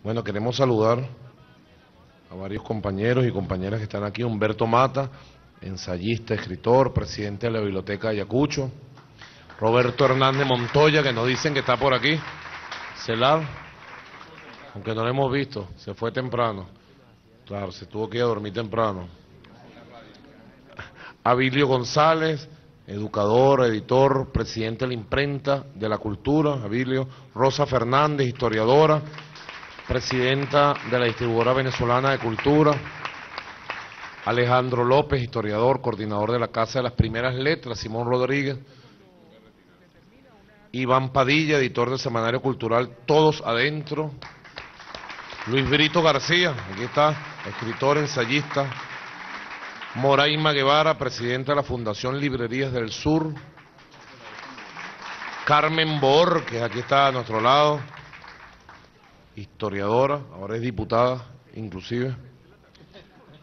Bueno, queremos saludar a varios compañeros y compañeras que están aquí. Humberto Mata, ensayista, escritor, presidente de la Biblioteca Ayacucho. Roberto Hernández Montoya, que nos dicen que está por aquí. Celad, aunque no lo hemos visto, se fue temprano. Claro, se tuvo que ir a dormir temprano. Abilio González, educador, editor, presidente de la Imprenta de la Cultura, Abilio. Rosa Fernández, historiadora, presidenta de la distribuidora venezolana de cultura. Alejandro López, historiador, coordinador de la Casa de las Primeras Letras. Simón Rodríguez. Iván Padilla, editor del semanario cultural Todos Adentro. Luis Brito García, aquí está, escritor, ensayista. Moraima Guevara, presidenta de la Fundación Librerías del Sur. Carmen Borges, aquí está a nuestro lado, historiadora, ahora es diputada, inclusive.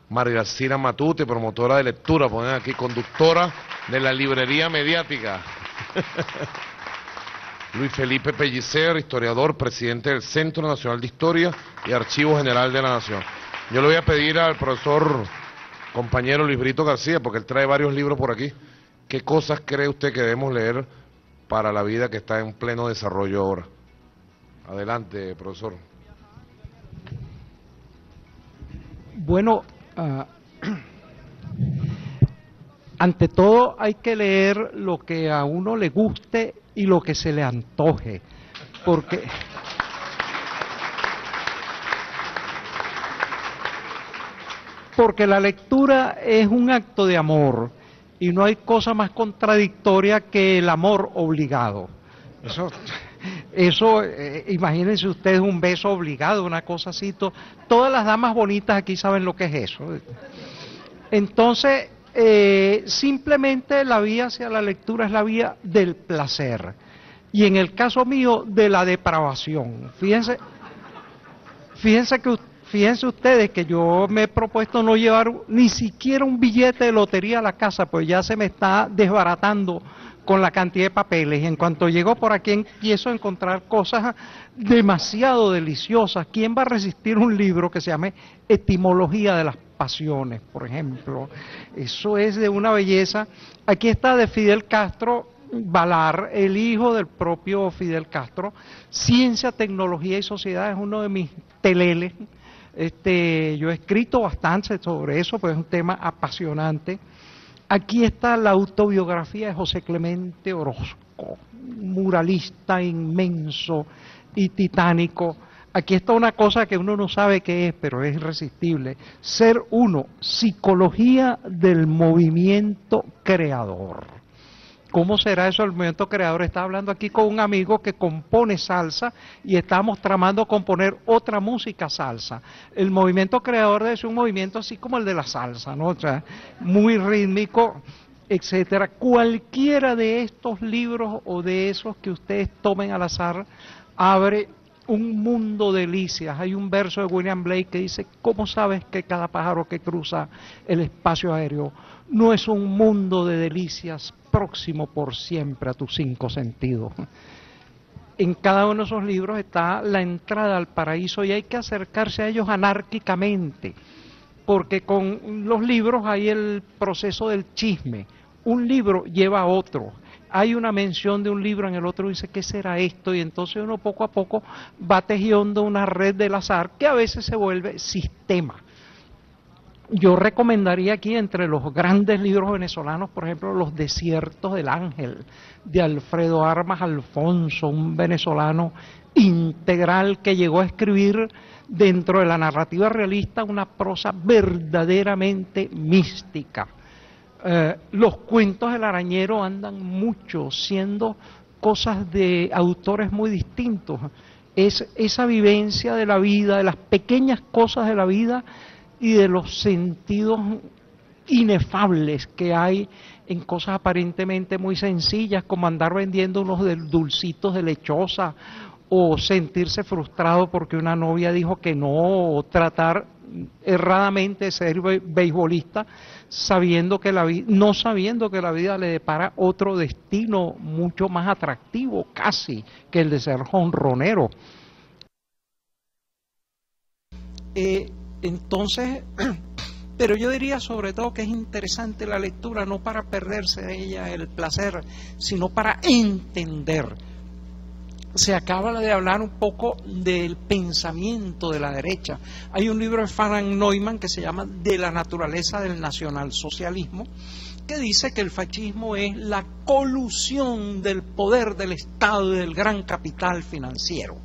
María Cira Matute, promotora de lectura, ponen aquí, conductora de la librería mediática. Luis Felipe Pellicer, historiador, presidente del Centro Nacional de Historia y Archivo General de la Nación. Yo le voy a pedir al profesor compañero Luis Brito García, porque él trae varios libros por aquí. ¿Qué cosas cree usted que debemos leer para la vida que está en pleno desarrollo ahora? Adelante, profesor. Bueno, ante todo hay que leer lo que a uno le guste y lo que se le antoje, porque la lectura es un acto de amor y no hay cosa más contradictoria que el amor obligado. Eso, imagínense ustedes un beso obligado, una cosa así. Todas las damas bonitas aquí saben lo que es eso. Entonces, simplemente la vía hacia la lectura es la vía del placer. Y en el caso mío, de la depravación. Fíjense ustedes que yo me he propuesto no llevar ni siquiera un billete de lotería a la casa, pues ya se me está desbaratando con la cantidad de papeles. Y en cuanto llego por aquí empiezo a encontrar cosas demasiado deliciosas. ¿Quién va a resistir un libro que se llame Etimología de las Pasiones, por ejemplo? Eso es de una belleza. Aquí está de Fidel Castro Valar, el hijo del propio Fidel Castro. Ciencia, Tecnología y Sociedad es uno de mis teleles. Yo he escrito bastante sobre eso, pues es un tema apasionante. Aquí está la autobiografía de José Clemente Orozco, muralista inmenso y titánico. Aquí está una cosa que uno no sabe qué es, pero es irresistible. Ser uno, psicología del movimiento creador. ¿Cómo será eso el movimiento creador? Estaba hablando aquí con un amigo que compone salsa y estábamos tramando componer otra música salsa. El movimiento creador es un movimiento así como el de la salsa, ¿no? O sea, muy rítmico, etcétera. Cualquiera de estos libros o de esos que ustedes tomen al azar abre un mundo de delicias. Hay un verso de William Blake que dice: ¿cómo sabes que cada pájaro que cruza el espacio aéreo no es un mundo de delicias próximo por siempre a tus 5 sentidos? En cada uno de esos libros está la entrada al paraíso y hay que acercarse a ellos anárquicamente, porque con los libros hay el proceso del chisme. Un libro lleva a otro. Hay una mención de un libro, en el otro dice, ¿qué será esto? Y entonces uno poco a poco va tejiendo una red del azar que a veces se vuelve sistema. Yo recomendaría aquí entre los grandes libros venezolanos, por ejemplo, Los Desiertos del Ángel, de Alfredo Armas Alfonso, un venezolano integral que llegó a escribir dentro de la narrativa realista una prosa verdaderamente mística. Los cuentos del Arañero andan mucho, siendo cosas de autores muy distintos. Es esa vivencia de la vida, de las pequeñas cosas de la vida y de los sentidos inefables que hay en cosas aparentemente muy sencillas, como andar vendiendo unos dulcitos de lechosa, o sentirse frustrado porque una novia dijo que no, o tratar erradamente de ser beisbolista, no sabiendo que la vida le depara otro destino mucho más atractivo casi que el de ser jonronero. Entonces, pero yo diría sobre todo que es interesante la lectura, no para perderse de ella el placer, sino para entender. Se acaba de hablar un poco del pensamiento de la derecha. Hay un libro de Frank Neumann que se llama De la naturaleza del nacionalsocialismo, que dice que el fascismo es la colusión del poder del Estado y del gran capital financiero.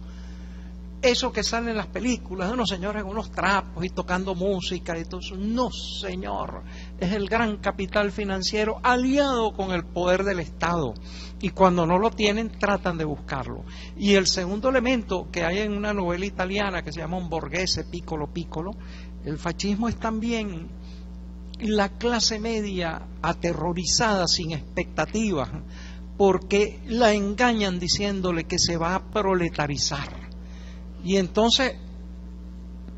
Eso que sale en las películas de unos señores con unos trapos y tocando música y todo eso, no señor, es el gran capital financiero aliado con el poder del Estado, y cuando no lo tienen tratan de buscarlo. Y el segundo elemento que hay en una novela italiana que se llama Un borghese piccolo piccolo, el fascismo es también la clase media aterrorizada, sin expectativas, porque la engañan diciéndole que se va a proletarizar. Y entonces,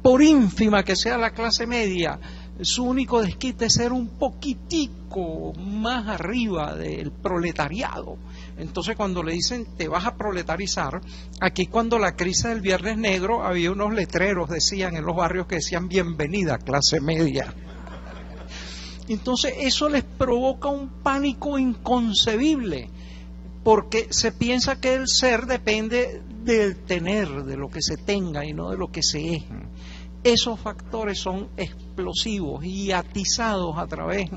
por ínfima que sea la clase media, su único desquite es ser un poquitico más arriba del proletariado. Entonces, cuando le dicen te vas a proletarizar, aquí cuando la crisis del Viernes Negro había unos letreros, decían en los barrios, que decían bienvenida clase media. Entonces eso les provoca un pánico inconcebible, porque se piensa que el ser depende del tener, de lo que se tenga y no de lo que se es. Esos factores son explosivos y atizados a través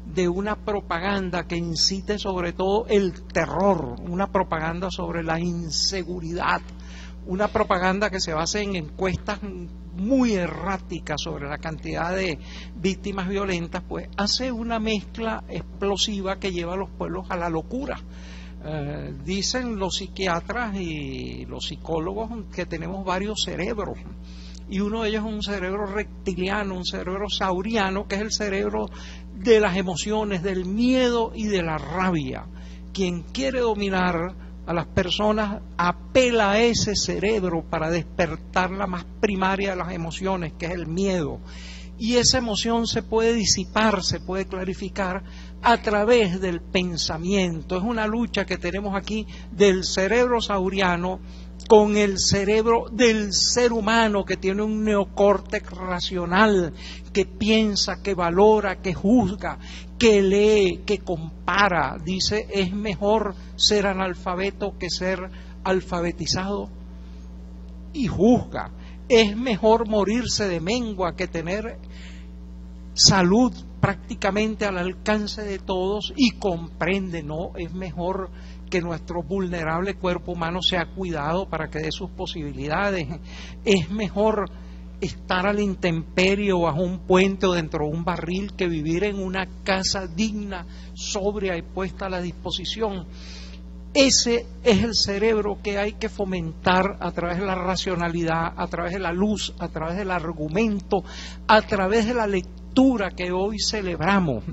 de una propaganda que incite sobre todo el terror, una propaganda sobre la inseguridad, una propaganda que se basa en encuestas muy erráticas sobre la cantidad de víctimas violentas, pues hace una mezcla explosiva que lleva a los pueblos a la locura. Dicen los psiquiatras y los psicólogos que tenemos varios cerebros, y uno de ellos es un cerebro reptiliano, un cerebro sauriano, que es el cerebro de las emociones, del miedo y de la rabia. Quien quiere dominar a las personas apela a ese cerebro para despertar la más primaria de las emociones, que es el miedo. Y esa emoción se puede disipar, se puede clarificar a través del pensamiento. Es una lucha que tenemos aquí del cerebro sauriano con el cerebro del ser humano, que tiene un neocórtex racional, que piensa, que valora, que juzga, que lee, que compara. Dice, es mejor ser analfabeto que ser alfabetizado, y juzga. Es mejor morirse de mengua que tener salud prácticamente al alcance de todos, y comprende, no, es mejor que nuestro vulnerable cuerpo humano sea cuidado para que dé sus posibilidades. Es mejor estar a la intemperie o bajo un puente o dentro de un barril que vivir en una casa digna, sobria y puesta a la disposición. Ese es el cerebro que hay que fomentar a través de la racionalidad, a través de la luz, a través del argumento, a través de la lectura que hoy celebramos.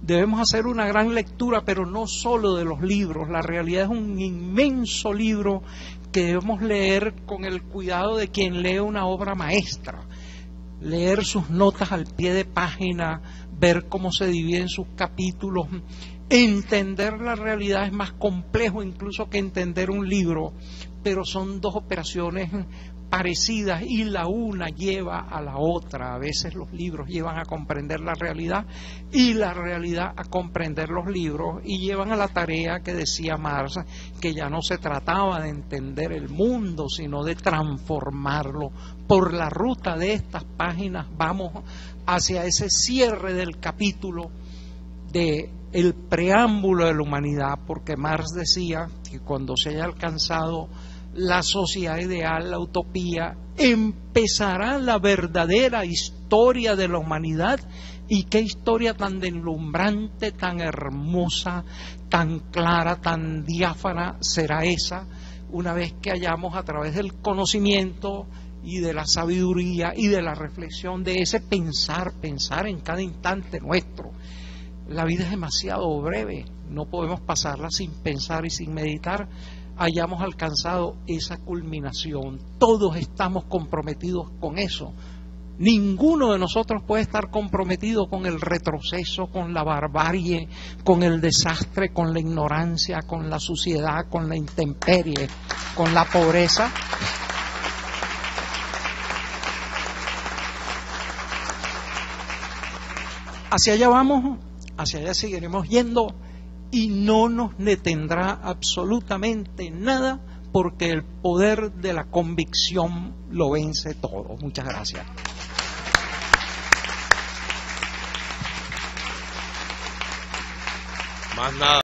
Debemos hacer una gran lectura, pero no solo de los libros. La realidad es un inmenso libro que debemos leer con el cuidado de quien lee una obra maestra. Leer sus notas al pie de página, ver cómo se dividen sus capítulos. Entender la realidad es más complejo incluso que entender un libro, pero son dos operaciones parecidas y la una lleva a la otra. A veces los libros llevan a comprender la realidad y la realidad a comprender los libros, y llevan a la tarea que decía Marx, que ya no se trataba de entender el mundo, sino de transformarlo. Por la ruta de estas páginas vamos hacia ese cierre del capítulo de el preámbulo de la humanidad, porque Marx decía que cuando se haya alcanzado la sociedad ideal, la utopía, empezará la verdadera historia de la humanidad. Y qué historia tan deslumbrante, tan hermosa, tan clara, tan diáfana será esa, una vez que hayamos, a través del conocimiento y de la sabiduría y de la reflexión, de ese pensar en cada instante nuestro. La vida es demasiado breve, no podemos pasarla sin pensar y sin meditar. Hayamos alcanzado esa culminación. Todos estamos comprometidos con eso. Ninguno de nosotros puede estar comprometido con el retroceso, con la barbarie, con el desastre, con la ignorancia, con la suciedad, con la intemperie, con la pobreza. hacia allá vamos, hacia allá seguiremos yendo y no nos detendrá absolutamente nada porque el poder de la convicción lo vence todo. Muchas gracias. Más nada.